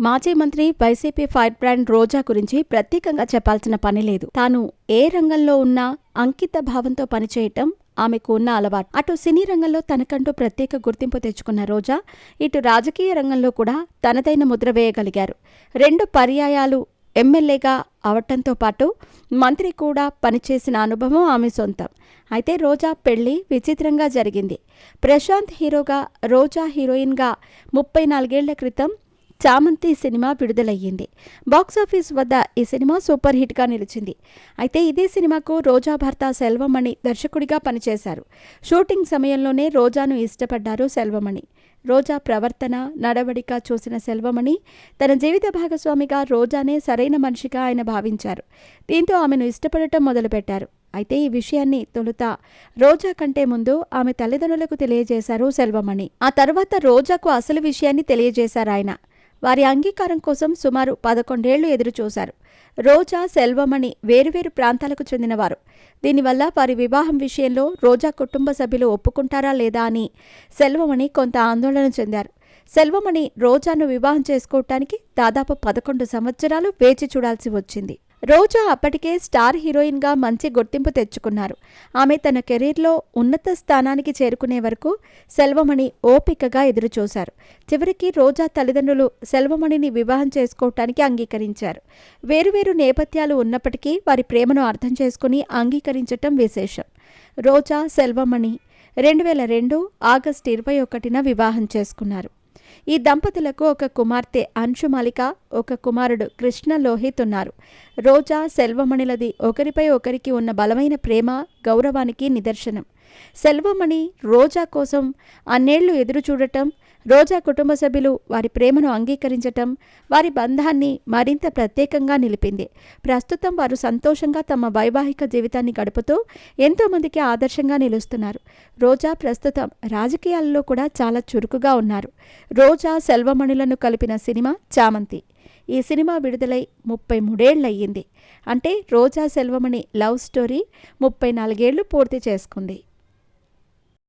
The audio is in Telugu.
మాజీ మంత్రి వైసీపీ ఫైర్ బ్రాండ్ రోజా గురించి ప్రత్యేకంగా చెప్పాల్సిన పని లేదు. తాను ఏ రంగంలో ఉన్నా అంకిత భావంతో పనిచేయటం ఆమెకు ఉన్న అలవాటు. అటు సినీ రంగంలో తనకంటూ ప్రత్యేక గుర్తింపు తెచ్చుకున్న రోజా ఇటు రాజకీయ రంగంలో కూడా తనదైన ముద్ర వేయగలిగారు. 2 పర్యాయాలు ఎమ్మెల్యేగా అవటంతో పాటు మంత్రి కూడా పనిచేసిన అనుభవం ఆమె సొంతం. అయితే రోజా పెళ్లి విచిత్రంగా జరిగింది. ప్రశాంత్ హీరోగా, రోజా హీరోయిన్గా 34 ఏళ్ల క్రితం చామంతి సినిమా విడుదలయ్యింది. బాక్సాఫీస్ వద్ద ఈ సినిమా సూపర్ హిట్గా నిలిచింది. అయితే ఇదే సినిమాకు రోజా భర్త సెల్వమణి దర్శకుడిగా పనిచేశారు. షూటింగ్ సమయంలోనే రోజాను ఇష్టపడ్డారు సెల్వమణి. రోజా ప్రవర్తన, నడవడిక చూసిన సెల్వమణి తన జీవిత భాగస్వామిగా రోజానే సరైన మనిషిగా ఆయన భావించారు. దీంతో ఆమెను ఇష్టపడటం మొదలుపెట్టారు. అయితే ఈ విషయాన్ని తొలుత రోజా కంటే ముందు ఆమె తల్లిదండ్రులకు తెలియజేశారు సెల్వమణి. ఆ తర్వాత రోజాకు అసలు విషయాన్ని తెలియజేశారు ఆయన. వారి అంగీకారం కోసం సుమారు 11 ఏళ్లు ఎదురుచూశారు. రోజా, సెల్వమణి వేరువేరు ప్రాంతాలకు చెందినవారు. దీనివల్ల వారి వివాహం విషయంలో రోజా కుటుంబ సభ్యులు ఒప్పుకుంటారా లేదా అని సెల్వమణి కొంత ఆందోళన చెందారు. సెల్వమణి రోజాను వివాహం చేసుకోవటానికి దాదాపు 11 సంవత్సరాలు వేచి చూడాల్సి వచ్చింది. రోజా అప్పటికే స్టార్ హీరోయిన్గా మంచి గుర్తింపు తెచ్చుకున్నారు. ఆమె తన కెరీర్లో ఉన్నత స్థానానికి చేరుకునే వరకు సెల్వమణి ఓపికగా ఎదురుచూశారు. చివరికి రోజా తల్లిదండ్రులు సెల్వమణిని వివాహం చేసుకోవటానికి అంగీకరించారు. వేరువేరు నేపథ్యాలు ఉన్నప్పటికీ వారి ప్రేమను అర్థం చేసుకుని అంగీకరించటం విశేషం. రోజా, సెల్వమణి 2002 ఆగస్టు 21న వివాహం చేసుకున్నారు. ఈ దంపతులకు ఒక కుమార్తె అంశుమాలిక, ఒక కుమారుడు కృష్ణ లోహిత్ ఉన్నారు. రోజా, సెల్వమణిలది ఒకరిపై ఒకరికి ఉన్న బలమైన ప్రేమ, గౌరవానికి నిదర్శనం. సెల్వమణి రోజా కోసం అన్నేళ్లు ఎదురుచూడటం, రోజా కుటుంబ సభ్యులు వారి ప్రేమను అంగీకరించటం వారి బంధాన్ని మరింత ప్రత్యేకంగా నిలిపింది. ప్రస్తుతం వారు సంతోషంగా తమ వైవాహిక జీవితాన్ని గడుపుతూ ఎంతోమందికి ఆదర్శంగా నిలుస్తున్నారు. రోజా ప్రస్తుతం రాజకీయాల్లో కూడా చాలా చురుకుగా ఉన్నారు. రోజా, సెల్వమణులను కలిపిన సినిమా చామంతి. ఈ సినిమా విడుదలై 33 ఏళ్లయ్యింది. అంటే రోజా సెల్వమణి లవ్ స్టోరీ 34 ఏళ్లు పూర్తి చేసుకుంది.